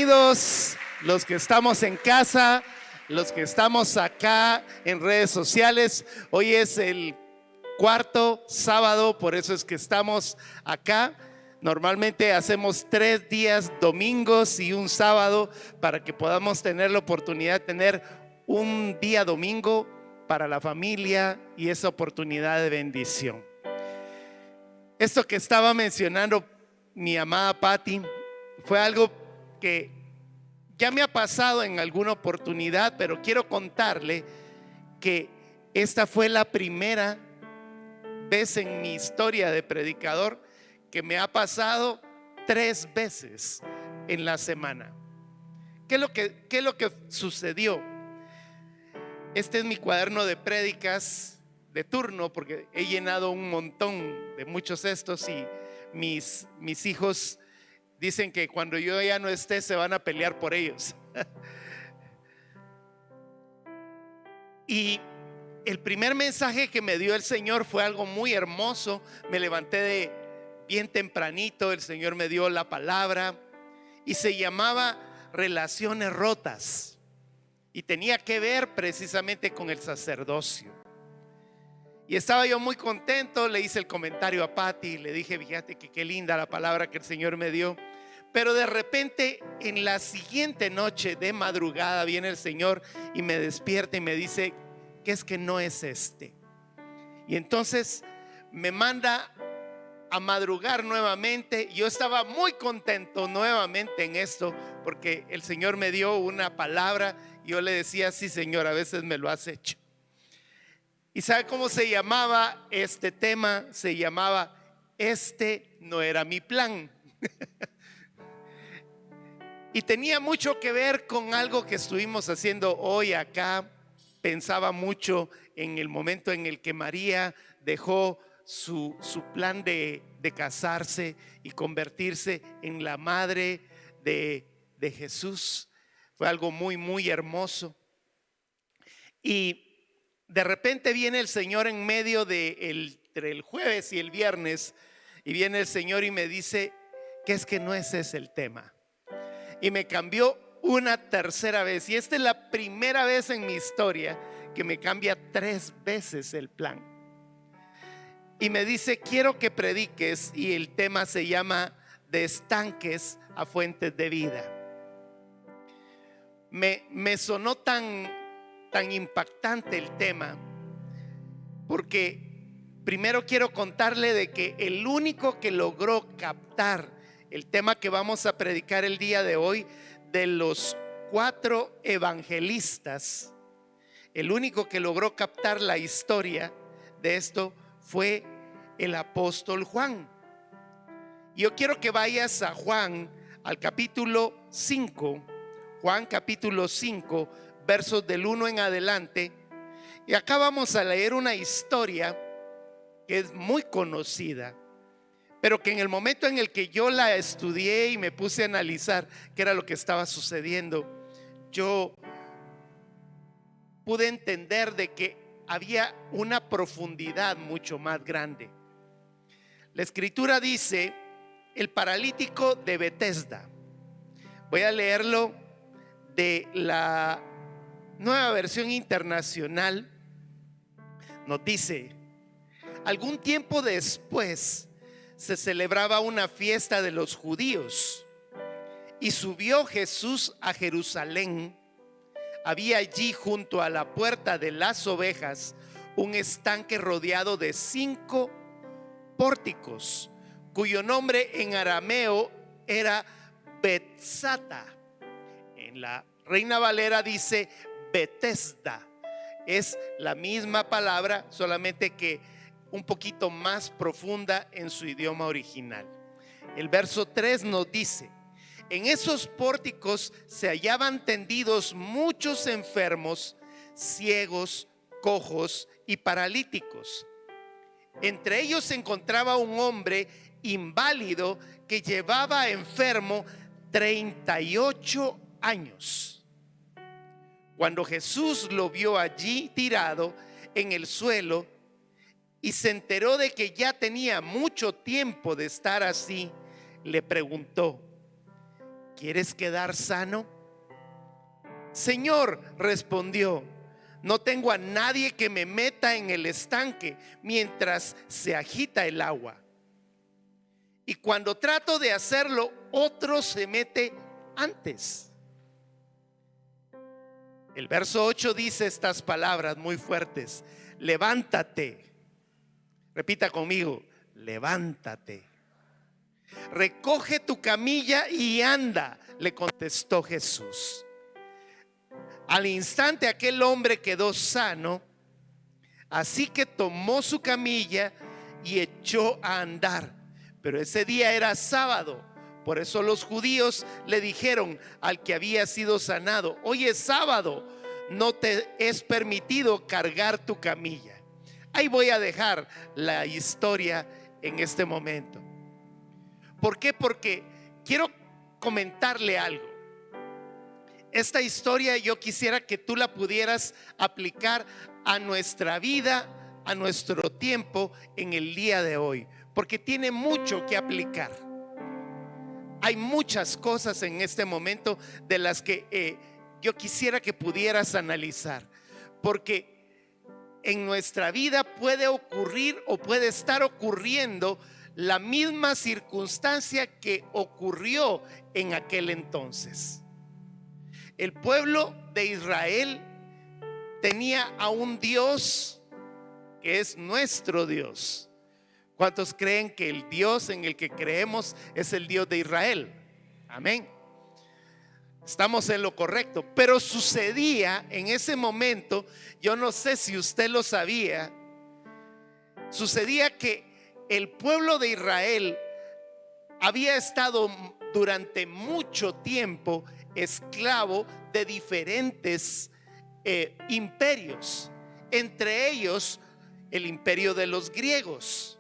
bienvenidos los que estamos en casa, los que estamos acá en redes sociales. Hoy es el cuarto sábado, por eso es que estamos acá. Normalmente hacemos 3 días, domingos y un sábado, para que podamos tener la oportunidad de tener un día domingo para la familia y esa oportunidad de bendición. Esto que estaba mencionando mi amada Patti fue algo que ya me ha pasado en alguna oportunidad, pero quiero contarle que esta fue la primera vez en mi historia de predicador que me ha pasado 3 veces en la semana. ¿Qué es lo que sucedió? Este es mi cuaderno de prédicas de turno, porque he llenado un montón de muchos estos y mis hijos dicen que cuando yo ya no esté se van a pelear por ellos. Y el primer mensaje que me dio el Señor fue algo muy hermoso. Me levanté bien tempranito, el Señor me dio la palabra y se llamaba relaciones rotas y tenía que ver precisamente con el sacerdocio. Y estaba yo muy contento, le hice el comentario a Patti, le dije, fíjate que qué linda la palabra que el Señor me dio. Pero de repente en la siguiente noche de madrugada viene el Señor y me despierta y me dice que es que no es este. Y entonces me manda a madrugar nuevamente. Yo estaba muy contento nuevamente en esto, porque el Señor me dio una palabra y yo le decía, sí, Señor, a veces me lo has hecho. ¿Y sabe cómo se llamaba este tema? Se llamaba Este no era mi plan. Y tenía mucho que ver con algo que estuvimos haciendo hoy acá. Pensaba mucho en el momento en el que María dejó su plan de casarse y convertirse en la madre de Jesús. Fue algo muy, muy hermoso. Y de repente viene el Señor en medio entre el jueves y el viernes, y viene el Señor y me dice que es que no ese es el tema. Y me cambió una tercera vez. Y esta es la primera vez en mi historia que me cambia 3 veces el plan. Y me dice, quiero que prediques, y el tema se llama de estanques a fuentes de vida. Me sonó tan impactante el tema, porque primero quiero contarle de que el único que logró captar el tema que vamos a predicar el día de hoy, de los 4 evangelistas, el único que logró captar la historia de esto fue el apóstol Juan. Yo quiero que vayas a Juan, al capítulo 5, Juan capítulo 5, versos del 1 en adelante. Y acá vamos a leer una historia que es muy conocida, pero que en el momento en el que yo la estudié y me puse a analizar qué era lo que estaba sucediendo, yo pude entender de que había una profundidad mucho más grande. La escritura dice, el paralítico de Betesda. Voy a leerlo de la Nueva Versión Internacional. Nos dice, algún tiempo después se celebraba una fiesta de los judíos y subió Jesús a Jerusalén. Había allí junto a la puerta de las ovejas un estanque rodeado de 5 pórticos, cuyo nombre en arameo era Betzata. En la Reina Valera dice Betesda. Es la misma palabra, solamente que un poquito más profunda en su idioma original. El verso 3 nos dice, en esos pórticos se hallaban tendidos muchos enfermos, ciegos, cojos y paralíticos. Entre ellos se encontraba un hombre inválido que llevaba enfermo 38 años. Cuando Jesús lo vio allí tirado en el suelo y se enteró de que ya tenía mucho tiempo de estar así, le preguntó, ¿quieres quedar sano? Señor, respondió, no tengo a nadie que me meta en el estanque mientras se agita el agua. Y cuando trato de hacerlo, otro se mete antes. El verso 8 dice estas palabras muy fuertes: levántate. Repita conmigo: levántate. Recoge tu camilla y anda, le contestó Jesús. Al instante aquel hombre quedó sano, así que tomó su camilla y echó a andar. Pero ese día era sábado, por eso los judíos le dijeron al que había sido sanado: hoy es sábado, no te es permitido cargar tu camilla. Ahí voy a dejar la historia en este momento. ¿Por qué? Porque quiero comentarle algo. Esta historia yo quisiera que tú la pudieras aplicar a nuestra vida, a nuestro tiempo en el día de hoy, porque tiene mucho que aplicar. Hay muchas cosas en este momento de las que yo quisiera que pudieras analizar, porque en nuestra vida puede ocurrir o puede estar ocurriendo la misma circunstancia que ocurrió en aquel entonces. El pueblo de Israel tenía a un Dios que es nuestro Dios. ¿Cuántos creen que el Dios en el que creemos es el Dios de Israel? Amén. Estamos en lo correcto. Pero sucedía en ese momento, yo no sé si usted lo sabía, sucedía que el pueblo de Israel había estado durante mucho tiempo esclavo de diferentes imperios, entre ellos el imperio de los griegos.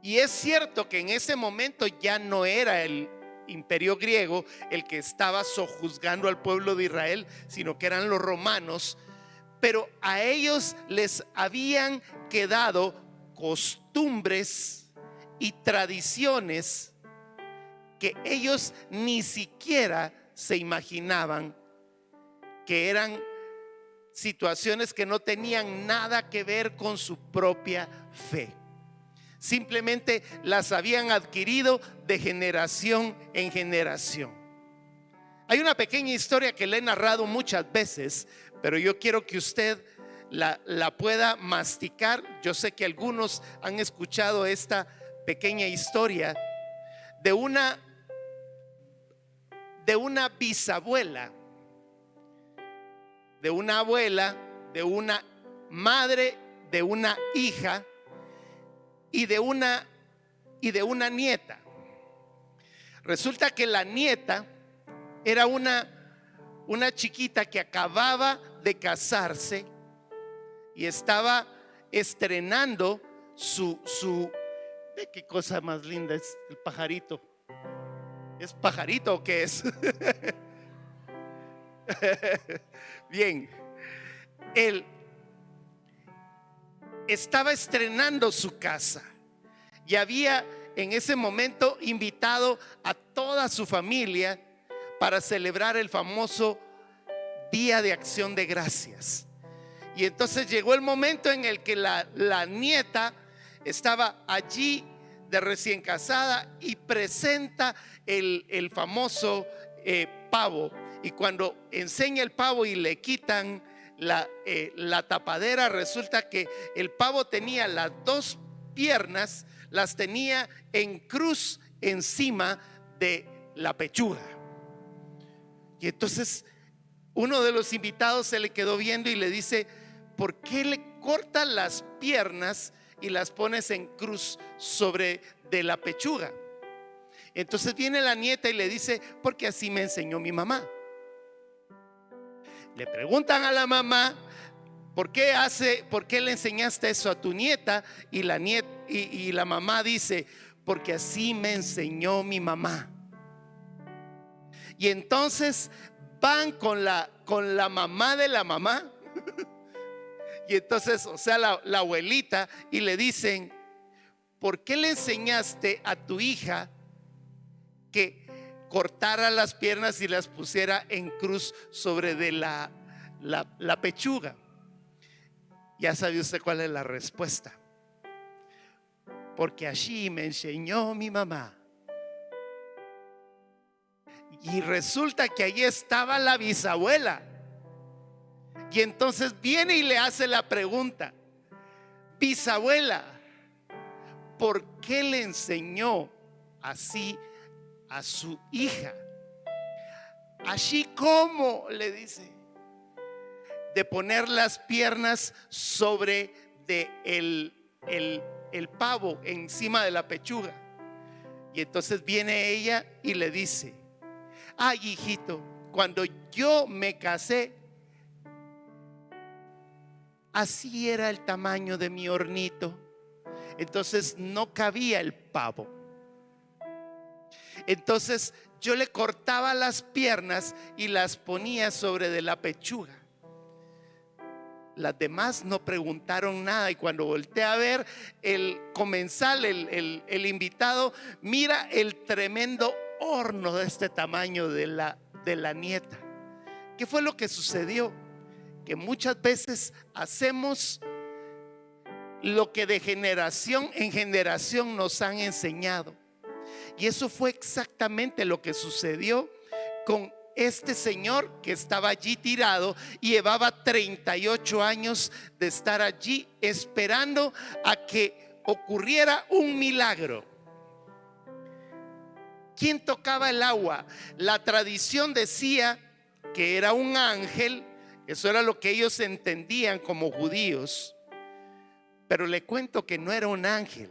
Y es cierto que en ese momento ya no era el imperio griego el que estaba sojuzgando al pueblo de Israel, sino que eran los romanos. Pero a ellos les habían quedado costumbres y tradiciones que ellos ni siquiera se imaginaban, que eran situaciones que no tenían nada que ver con su propia fe. Simplemente las habían adquirido de generación en generación. Hay una pequeña historia que le he narrado muchas veces, pero yo quiero que usted la pueda masticar. Yo sé que algunos han escuchado esta pequeña historia de una bisabuela, de una abuela, de una madre, de una hija y de una nieta. Resulta que la nieta era una chiquita que acababa de casarse y estaba estrenando su ¿qué cosa más linda es el pajarito? ¿Es pajarito o qué es? Bien, él estaba estrenando su casa y había en ese momento invitado a toda su familia para celebrar el famoso Día de Acción de Gracias. Y entonces llegó el momento en el que la nieta estaba allí de recién casada y presenta el famoso pavo. Y cuando enseña el pavo y le quitan la tapadera, resulta que el pavo tenía las dos piernas, las tenía en cruz encima de la pechuga. Y entonces uno de los invitados se le quedó viendo y le dice: ¿por qué le cortas las piernas y las pones en cruz sobre de la pechuga? Entonces viene la nieta y le dice: porque así me enseñó mi mamá. Le preguntan a la mamá: ¿por qué le enseñaste eso a tu nieta? Y la mamá dice: porque así me enseñó mi mamá. Y entonces van con la mamá de la mamá y entonces, o sea, la abuelita, y le dicen: ¿por qué le enseñaste a tu hija que cortara las piernas y las pusiera en cruz sobre de la pechuga. Ya sabe usted cuál es la respuesta. Porque allí me enseñó mi mamá. Y resulta que allí estaba la bisabuela. Y entonces viene y le hace la pregunta: bisabuela, ¿por qué le enseñó así a su hija? Así como, le dice, de poner las piernas sobre el pavo encima de la pechuga. Y entonces viene ella y le dice: ay, hijito, cuando yo me casé, así era el tamaño de mi hornito. Entonces no cabía el pavo. Entonces yo le cortaba las piernas y las ponía sobre de la pechuga. Las demás no preguntaron nada. Y cuando volteé a ver el comensal, el invitado, mira el tremendo horno de este tamaño de la nieta. ¿Qué fue lo que sucedió? Que muchas veces hacemos lo que de generación en generación nos han enseñado. Y eso fue exactamente lo que sucedió con este señor que estaba allí tirado y llevaba 38 años de estar allí esperando a que ocurriera un milagro. ¿Quién tocaba el agua? La tradición decía que era un ángel. Eso era lo que ellos entendían como judíos. Pero le cuento que no era un ángel.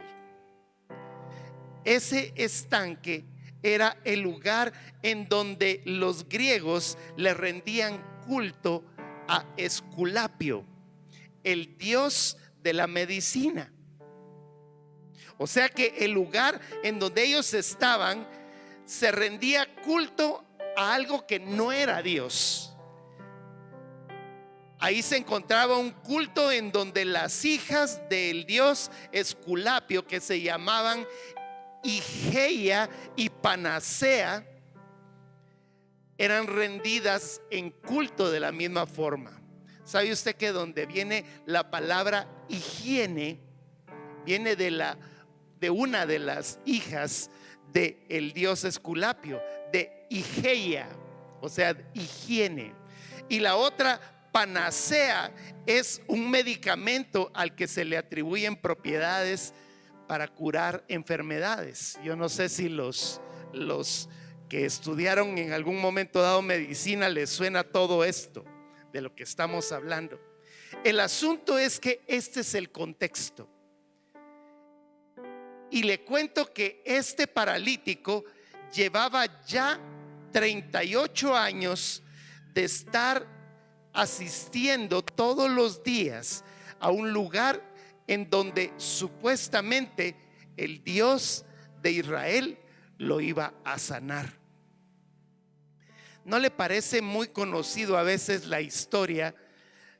Ese estanque era el lugar en donde los griegos le rendían culto a Esculapio, el dios de la medicina. O sea que el lugar en donde ellos estaban se rendía culto a algo que no era Dios. Ahí se encontraba un culto en donde las hijas del dios Esculapio, que se llamaban Higeia y Panacea, eran rendidas en culto de la misma forma. ¿Sabe usted que donde viene la palabra higiene viene de una de las hijas del dios Esculapio, de Higeia, o sea, higiene? Y la otra, Panacea, es un medicamento al que se le atribuyen propiedades para curar enfermedades. Yo no sé si los que estudiaron en algún momento dado medicina les suena todo esto de lo que estamos hablando. El asunto es que este es el contexto. Y le cuento que este paralítico llevaba ya 38 años de estar asistiendo todos los días a un lugar en donde supuestamente el Dios de Israel lo iba a sanar. ¿No le parece muy conocido a veces la historia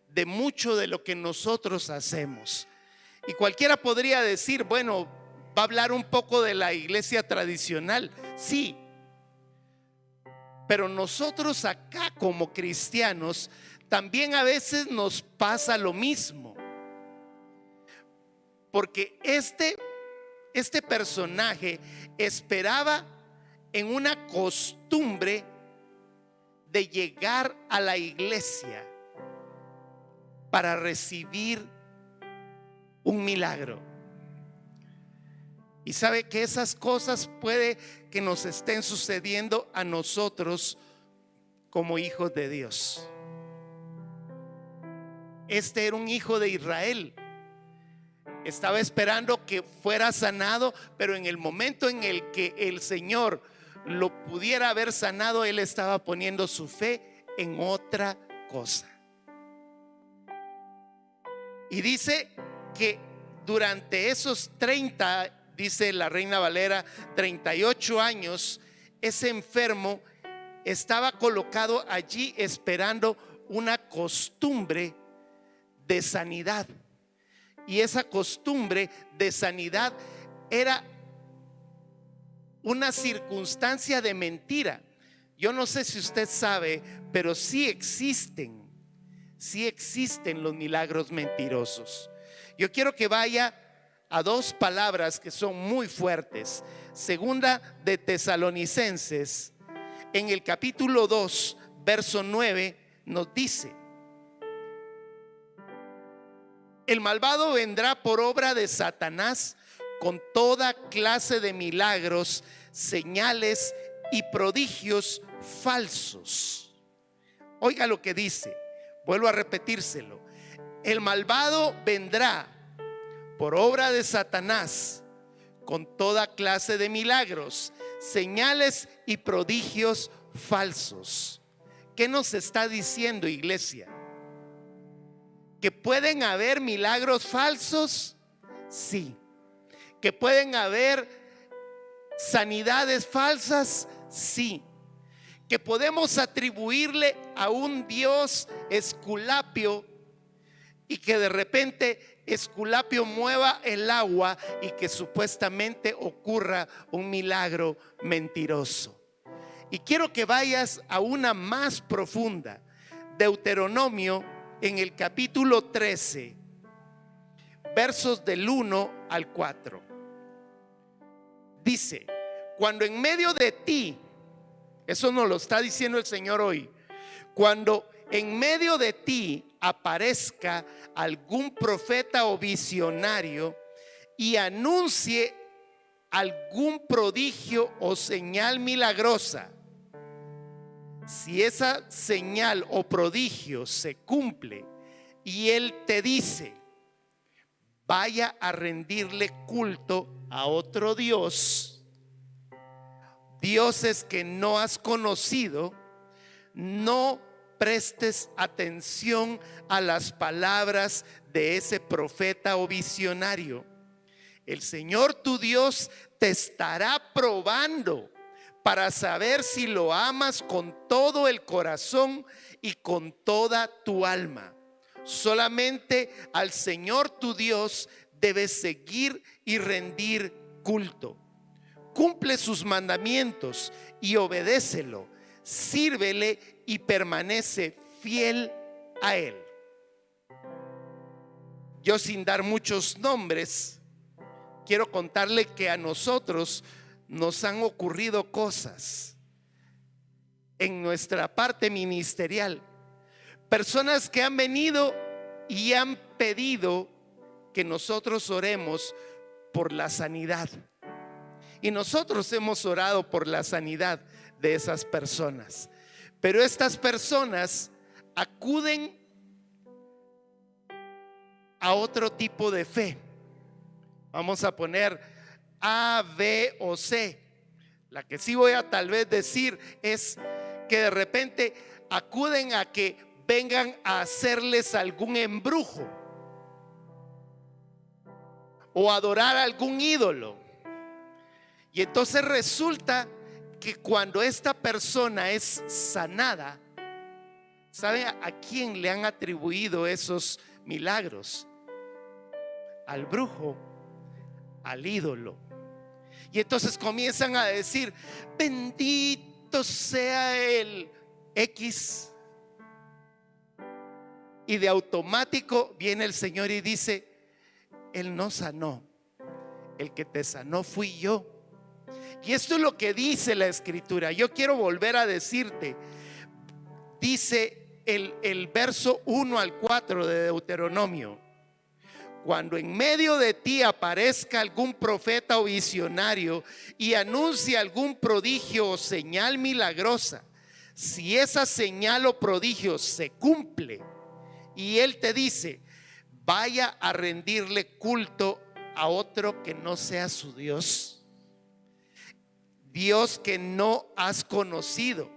de mucho de lo que nosotros hacemos? Y cualquiera podría decir, bueno, va a hablar un poco de la iglesia tradicional. Sí, pero nosotros acá como cristianos también a veces nos pasa lo mismo. Porque este personaje esperaba en una costumbre de llegar a la iglesia para recibir un milagro. Y sabe que esas cosas puede que nos estén sucediendo a nosotros como hijos de Dios. Este era un hijo de Israel. Estaba esperando que fuera sanado, pero en el momento en el que el Señor lo pudiera haber sanado, él estaba poniendo su fe en otra cosa. Y dice que durante esos 30, dice la Reina Valera, 38 años, ese enfermo estaba colocado allí esperando una costumbre de sanidad. Y esa costumbre de sanidad era una circunstancia de mentira. Yo no sé si usted sabe, pero sí existen los milagros mentirosos. Yo quiero que vaya a dos palabras que son muy fuertes. Segunda de Tesalonicenses, en el capítulo 2, verso 9, nos dice: el malvado vendrá por obra de Satanás con toda clase de milagros, señales y prodigios falsos. Oiga lo que dice, vuelvo a repetírselo: el malvado vendrá por obra de Satanás con toda clase de milagros, señales y prodigios falsos. ¿Qué nos está diciendo, iglesia? ¿Que pueden haber milagros falsos? Sí. ¿Que pueden haber sanidades falsas? Sí. ¿Que podemos atribuirle a un Dios Esculapio y que de repente Esculapio mueva el agua y que supuestamente ocurra un milagro mentiroso? Y quiero que vayas a una más profunda. Deuteronomio, en el capítulo 13, versos del 1 al 4. Dice: cuando en medio de ti, eso nos lo está diciendo el Señor hoy, cuando en medio de ti aparezca algún profeta o visionario y anuncie algún prodigio o señal milagrosa, si esa señal o prodigio se cumple y él te dice: vaya a rendirle culto a otro Dios, dioses que no has conocido, no prestes atención a las palabras de ese profeta o visionario. El Señor tu Dios te estará probando para saber si lo amas con todo el corazón y con toda tu alma. Solamente al Señor tu Dios debes seguir y rendir culto. Cumple sus mandamientos y obedécelo. Sírvele y permanece fiel a él. Yo, sin dar muchos nombres, quiero contarle que a nosotros nos han ocurrido cosas en nuestra parte ministerial. Personas que han venido y han pedido que nosotros oremos por la sanidad. Y nosotros hemos orado por la sanidad de esas personas. Pero estas personas acuden a otro tipo de fe. Vamos a poner A, B o C. La que sí voy a tal vez decir es que de repente acuden a que vengan a hacerles algún embrujo o adorar a algún ídolo. Y entonces resulta que cuando esta persona es sanada, ¿sabe a quién le han atribuido esos milagros? Al brujo, al ídolo. Y entonces comienzan a decir: bendito sea el X. Y de automático viene el Señor y dice: Él no sanó, el que te sanó fui yo. Y esto es lo que dice la Escritura. Yo quiero volver a decirte, dice el verso 1 al 4 de Deuteronomio: cuando en medio de ti aparezca algún profeta o visionario y anuncie algún prodigio o señal milagrosa, si esa señal o prodigio se cumple y él te dice: vaya a rendirle culto a otro que no sea su Dios, Dios que no has conocido,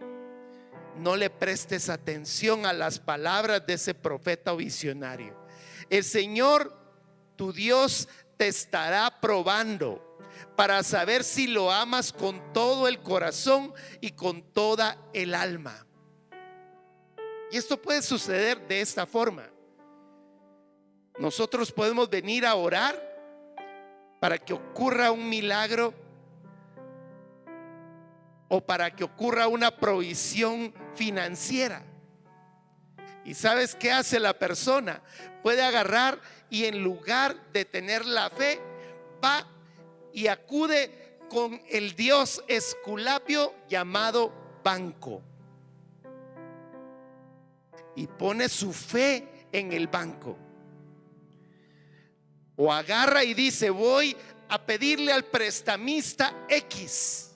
no le prestes atención a las palabras de ese profeta o visionario. El Señor tu Dios te estará probando para saber si lo amas con todo el corazón y con toda el alma. Y esto puede suceder de esta forma. Nosotros podemos venir a orar para que ocurra un milagro o para que ocurra una provisión financiera. ¿Y sabes qué hace la persona? Puede agarrar y en lugar de tener la fe, va y acude con el dios Esculapio llamado banco y pone su fe en el banco. O agarra y dice: voy a pedirle al prestamista X.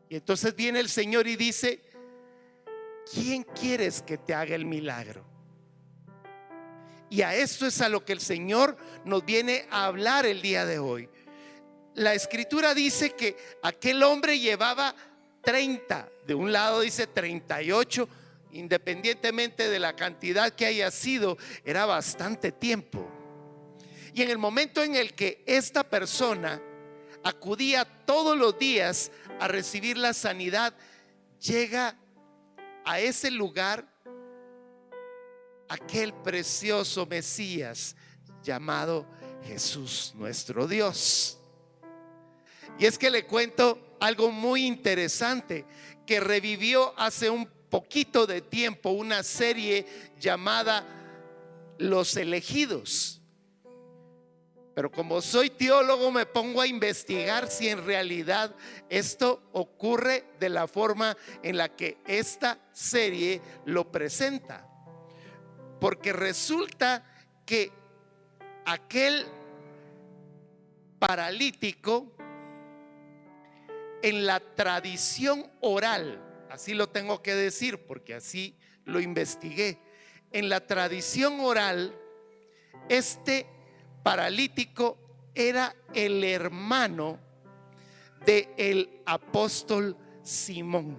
Y entonces viene el Señor y dice: ¿quién quieres que te haga el milagro? Y a esto es a lo que el Señor nos viene a hablar el día de hoy. La escritura dice que aquel hombre llevaba 30, de un lado dice 38, independientemente de la cantidad que haya sido, era bastante tiempo. Y en el momento en el que esta persona acudía todos los días a recibir la sanidad, llega a ese lugar aquel precioso Mesías llamado Jesús, nuestro Dios. Y es que le cuento algo muy interesante que revivió hace un poquito de tiempo una serie llamada Los Elegidos. Pero como soy teólogo, me pongo a investigar si en realidad esto ocurre de la forma en la que esta serie lo presenta. Porque resulta que aquel paralítico, en la tradición oral, así lo tengo que decir porque así lo investigué, en la tradición oral, este paralítico era el hermano del apóstol Simón.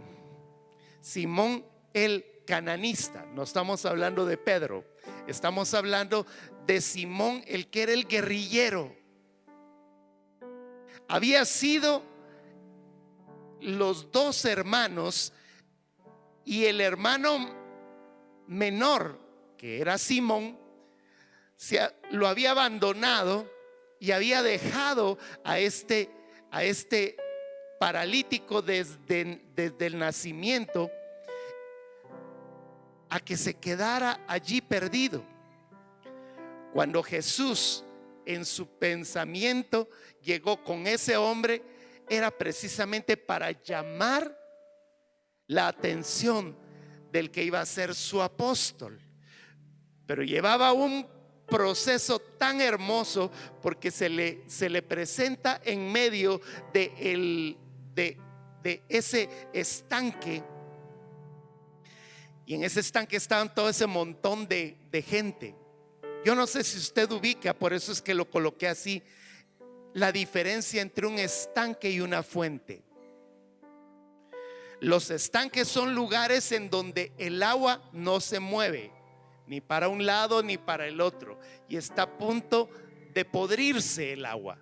Simón el cananista. No estamos hablando de Pedro, estamos hablando de Simón, el que era el guerrillero. Había sido los dos hermanos, y el hermano menor, que era Simón, lo había abandonado y había dejado a este paralítico desde el nacimiento, a que se quedara allí perdido. Cuando Jesús en su pensamiento llegó con ese hombre, era precisamente para llamar la atención del que iba a ser su apóstol. Pero llevaba un proceso tan hermoso porque se le presenta en medio de ese estanque. Y en ese estanque estaban todo ese montón de gente. Yo no sé si usted ubica, por eso es que lo coloqué así, la diferencia entre un estanque y una fuente. Los estanques son lugares en donde el agua no se mueve, ni para un lado ni para el otro, y está a punto de podrirse el agua.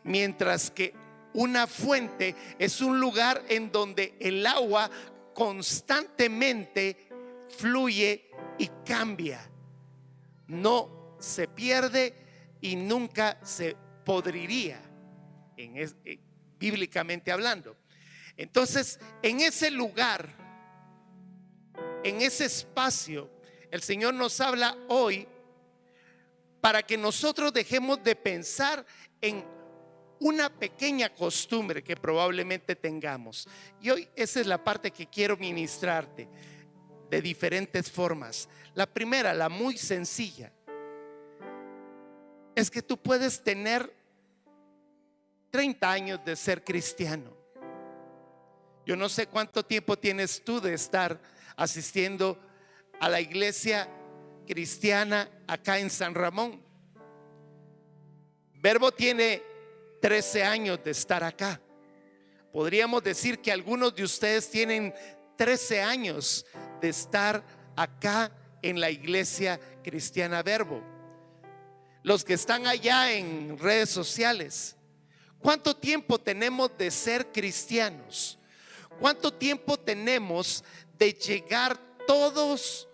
Mientras que una fuente es un lugar en donde el agua constantemente fluye y cambia, no se pierde y nunca se podriría, bíblicamente hablando. Entonces, en ese lugar, en ese espacio, el Señor nos habla hoy para que nosotros dejemos de pensar en una pequeña costumbre que probablemente tengamos. Y hoy esa es la parte que quiero ministrarte de diferentes formas. La primera, la muy sencilla, es que tú puedes tener 30 años de ser cristiano. Yo no sé cuánto tiempo tienes tú de estar asistiendo a la iglesia cristiana acá en San Ramón. Verbo tiene 13 años de estar acá. Podríamos decir que algunos de ustedes tienen 13 años de estar acá en la iglesia cristiana Verbo. Los que están allá en redes sociales, ¿cuánto tiempo tenemos de ser cristianos? ¿Cuánto tiempo tenemos de llegar todas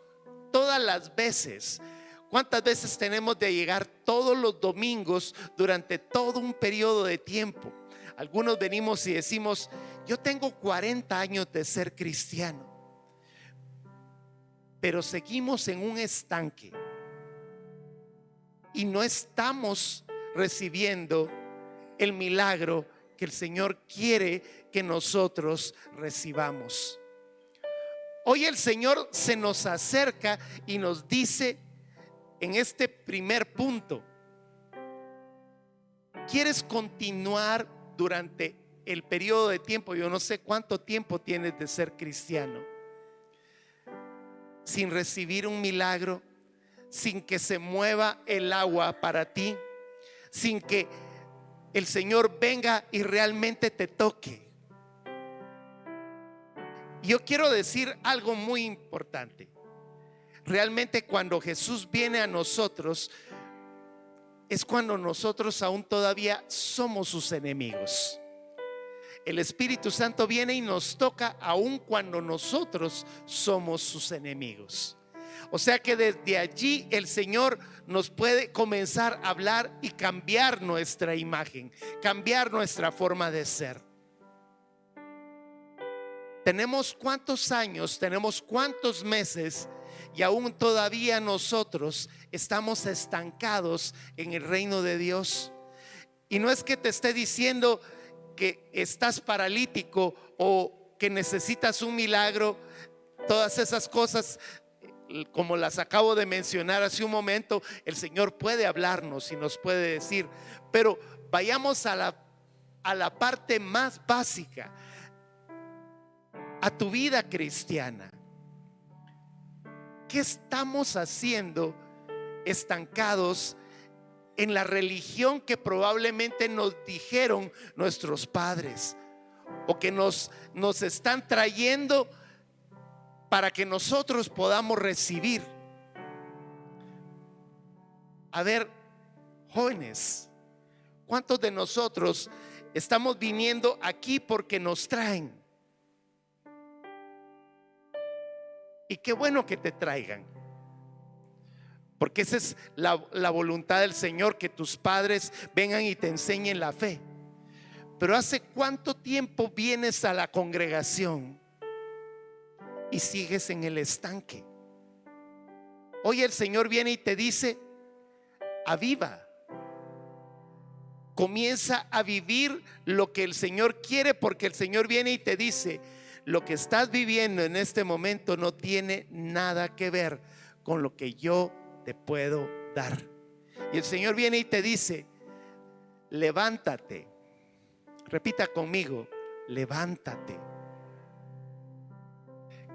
las veces? ¿Cuántas veces tenemos de llegar todos los domingos durante todo un periodo de tiempo? Algunos venimos y decimos: yo tengo 40 años de ser cristiano, pero seguimos en un estanque y no estamos recibiendo el milagro que el Señor quiere que nosotros recibamos. Hoy el Señor se nos acerca y nos dice en este primer punto: ¿quieres continuar durante el periodo de tiempo? Yo no sé cuánto tiempo tienes de ser cristiano, sin recibir un milagro, sin que se mueva el agua para ti, sin que el Señor venga y realmente te toque. Yo quiero decir algo muy importante. Realmente cuando Jesús viene a nosotros, es cuando nosotros aún todavía somos sus enemigos. El Espíritu Santo viene y nos toca aún cuando nosotros somos sus enemigos. O sea que desde allí el Señor nos puede comenzar a hablar y cambiar nuestra imagen, cambiar nuestra forma de ser. Tenemos cuántos años, tenemos cuántos meses, y aún todavía nosotros estamos estancados en el reino de Dios. Y no es que te esté diciendo que estás paralítico o que necesitas un milagro. Todas esas cosas, como las acabo de mencionar hace un momento, el Señor puede hablarnos y nos puede decir. Pero vayamos a la parte más básica, a tu vida cristiana. ¿Qué estamos haciendo estancados en la religión que probablemente nos dijeron nuestros padres, o que nos están trayendo para que nosotros podamos recibir? A ver, jóvenes, ¿cuántos de nosotros estamos viniendo aquí porque nos traen? Y qué bueno que te traigan, porque esa es la voluntad del Señor, que tus padres vengan y te enseñen la fe. Pero ¿hace cuánto tiempo vienes a la congregación y sigues en el estanque? Hoy el Señor viene y te dice: aviva, comienza a vivir lo que el Señor quiere, porque el Señor viene y te dice: lo que estás viviendo en este momento no tiene nada que ver con lo que yo te puedo dar. Y el Señor viene y te dice: levántate. Repita conmigo: levántate.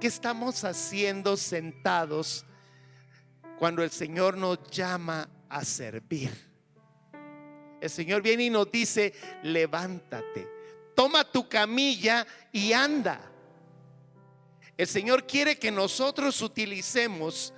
¿Qué estamos haciendo sentados cuando el Señor nos llama a servir? El Señor viene y nos dice: levántate, toma tu camilla y anda. El Señor quiere que nosotros utilicemos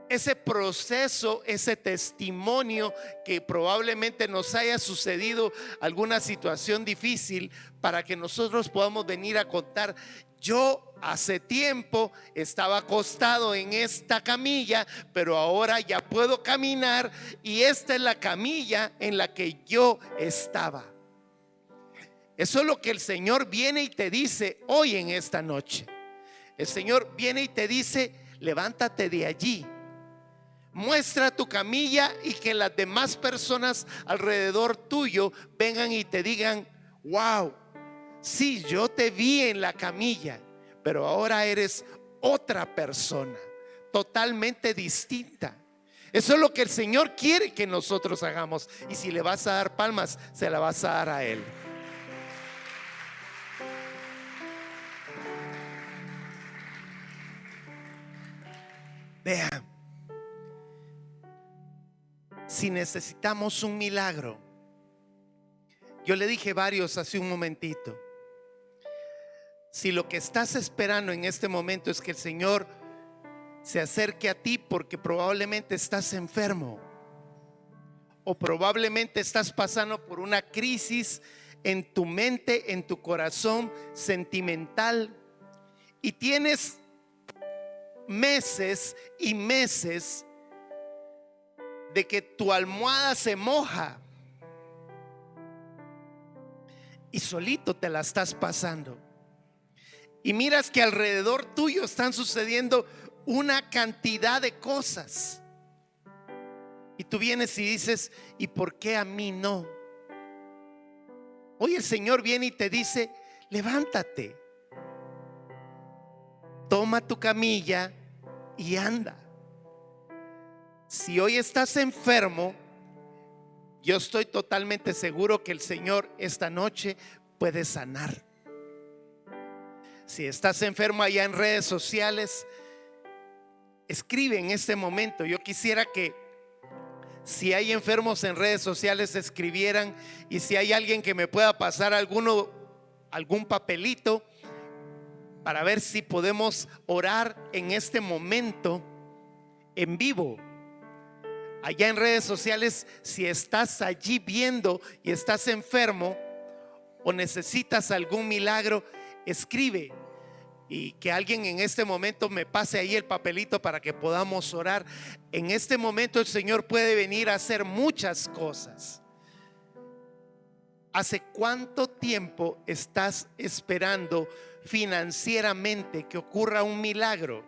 ese proceso, ese testimonio que probablemente nos haya sucedido alguna situación difícil, para que nosotros podamos venir a contar: yo hace tiempo estaba acostado en esta camilla, pero ahora ya puedo caminar, y esta es la camilla en la que yo estaba. Eso es lo que el Señor viene y te dice hoy en esta noche. El Señor viene y te dice: levántate de allí, muestra tu camilla, y que las demás personas alrededor tuyo vengan y te digan: wow, sí, yo te vi en la camilla, pero ahora eres otra persona totalmente distinta. Eso es lo que el Señor quiere que nosotros hagamos. Y si le vas a dar palmas, se la vas a dar a Él. Vean, si necesitamos un milagro, yo le dije varios hace un momentito, si lo que estás esperando en este momento es que el Señor se acerque a ti porque probablemente estás enfermo, o probablemente estás pasando por una crisis en tu mente, en tu corazón sentimental, y tienes meses y meses de que tu almohada se moja, y solito te la estás pasando. Y miras que alrededor tuyo están sucediendo una cantidad de cosas. Y tú vienes y dices, ¿y por qué a mí no? Hoy el Señor viene y te dice, levántate, toma tu camilla y anda. Si hoy estás enfermo, yo estoy totalmente seguro que el Señor esta noche puede sanar. Si estás enfermo allá en redes sociales, escribe en este momento. Yo quisiera que si hay enfermos en redes sociales escribieran, y si hay alguien que me pueda pasar algún papelito para ver si podemos orar en este momento en vivo. Allá en redes sociales, si estás allí viendo y estás enfermo o necesitas algún milagro, escribe, y que alguien en este momento me pase ahí el papelito para que podamos orar. En este momento el Señor puede venir a hacer muchas cosas. ¿Hace cuánto tiempo estás esperando financieramente que ocurra un milagro?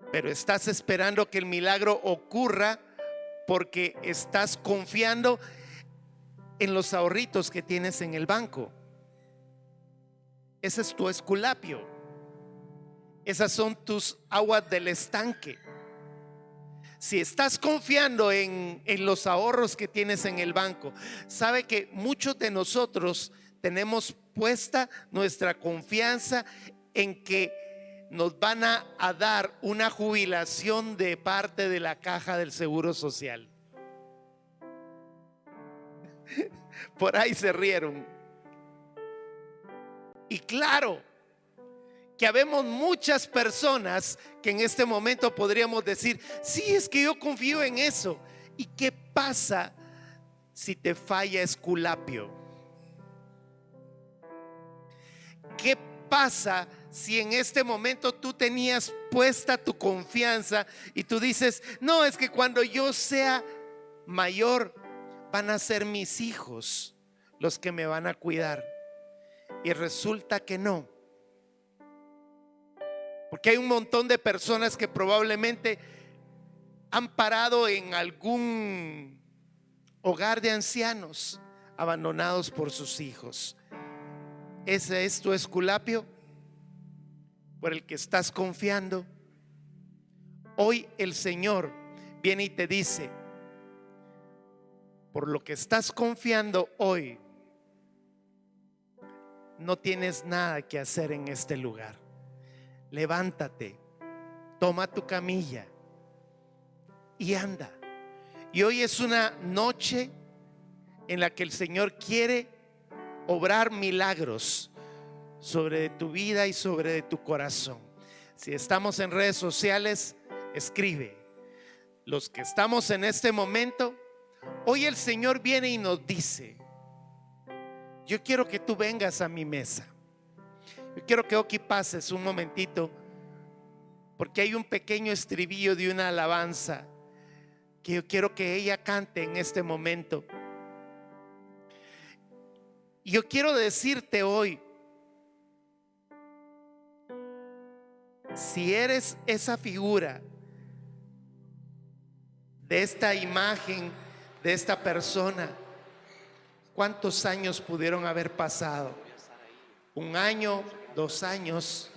Pero estás esperando que el milagro ocurra porque estás confiando en los ahorritos que tienes en el banco. Ese es tu esculapio. Esas son tus aguas del estanque. Si estás confiando en los ahorros que tienes en el banco, sabe que muchos de nosotros tenemos puesta nuestra confianza en que nos van a dar una jubilación de parte de la caja del Seguro Social. Por ahí se rieron. Y claro que habemos muchas personas que en este momento podríamos decir, sí, es que yo confío en eso. ¿Y qué pasa si te falla Esculapio? ¿Qué pasa si en este momento tú tenías puesta tu confianza y tú dices, no, es que cuando yo sea mayor van a ser mis hijos los que me van a cuidar? Y resulta que no, porque hay un montón de personas que probablemente han parado en algún hogar de ancianos abandonados por sus hijos. Ese es tu esculapio por el que estás confiando. Hoy el Señor viene y te dice, por lo que estás confiando hoy, no tienes nada que hacer en este lugar. Levántate, toma tu camilla y anda. Y hoy es una noche en la que el Señor quiere obrar milagros sobre tu vida y sobre tu corazón. Si estamos en redes sociales, escribe. Los que estamos en este momento, hoy el Señor viene y nos dice, yo quiero que tú vengas a mi mesa. Yo quiero que aquí pases un momentito, porque hay un pequeño estribillo de una alabanza que yo quiero que ella cante en este momento. Y yo quiero decirte hoy, si eres esa figura de esta imagen, de esta persona, ¿cuántos años pudieron haber pasado? ¿Un año? ¿2 años?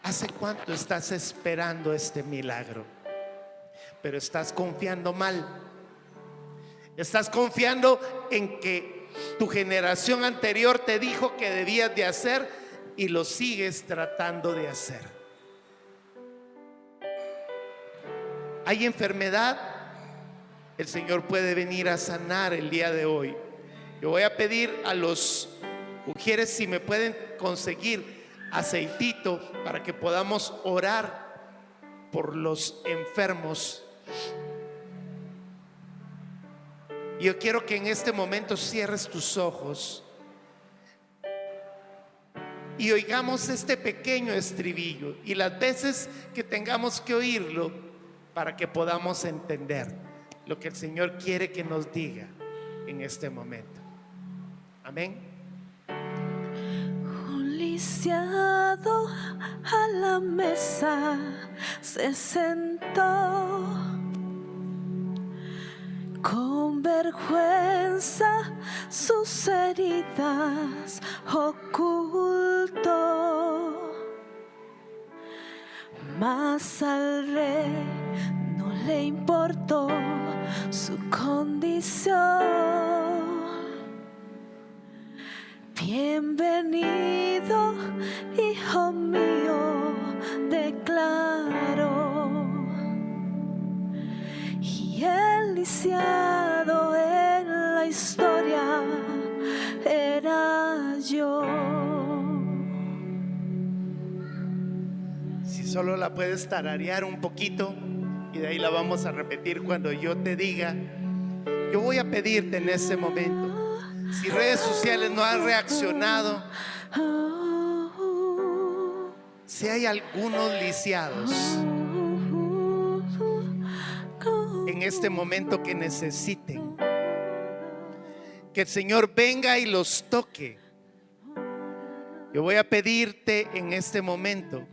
¿Hace cuánto estás esperando este milagro? Pero estás confiando mal. Estás confiando en que tu generación anterior te dijo que debías de hacer y lo sigues tratando de hacer. Hay enfermedad, el Señor puede venir a sanar el día de hoy. Yo voy a pedir a los mujeres si me pueden conseguir aceitito para que podamos orar por los enfermos. Yo quiero que en este momento cierres tus ojos y oigamos este pequeño estribillo, y las veces que tengamos que oírlo para que podamos entender lo que el Señor quiere que nos diga en este momento. Amén. Un lisiado a la mesa se sentó, con vergüenza sus heridas ocultó, mas al rey no le importó su condición. Bienvenido, hijo mío, declaró. Y el lisiado en la historia era yo. Si solo la puedes tararear un poquito y de ahí la vamos a repetir cuando yo te diga. Yo voy a pedirte en ese momento, si redes sociales no han reaccionado, si hay algunos lisiados en este momento que necesiten que el Señor venga y los toque, yo voy a pedirte en este momento,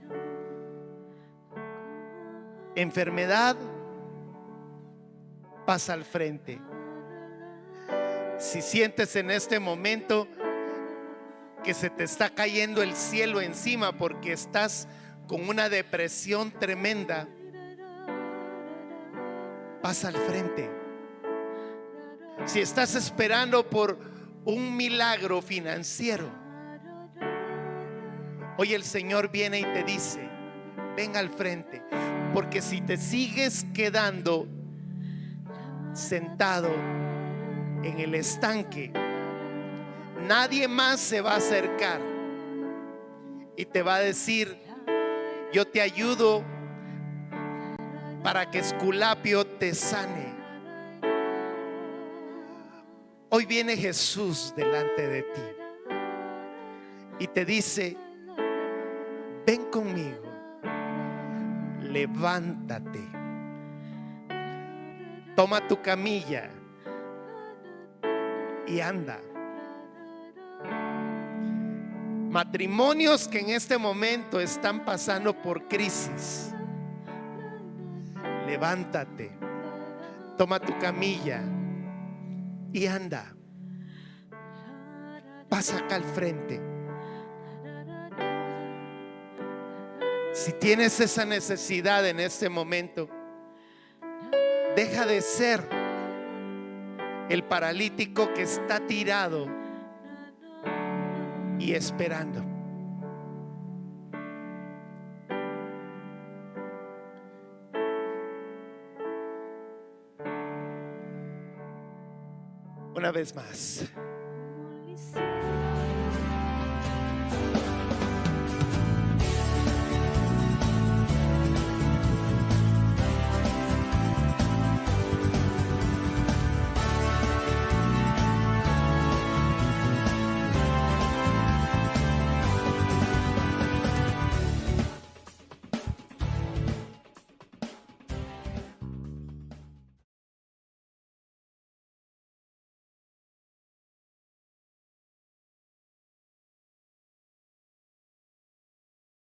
enfermedad, pasa al frente. Si sientes en este momento que se te está cayendo el cielo encima porque estás con una depresión tremenda, pasa al frente. Si estás esperando por un milagro financiero, hoy el Señor viene y te dice: ven al frente, porque si te sigues quedando sentado en el estanque, nadie más se va a acercar y te va a decir: yo te ayudo para que Esculapio te sane. Hoy viene Jesús delante de ti y te dice: ven conmigo, levántate, toma tu camilla y anda. Matrimonios que en este momento están pasando por crisis, levántate, toma tu camilla y anda. Pasa acá al frente. Si tienes esa necesidad en este momento, deja de ser el paralítico que está tirado y esperando. Una vez más.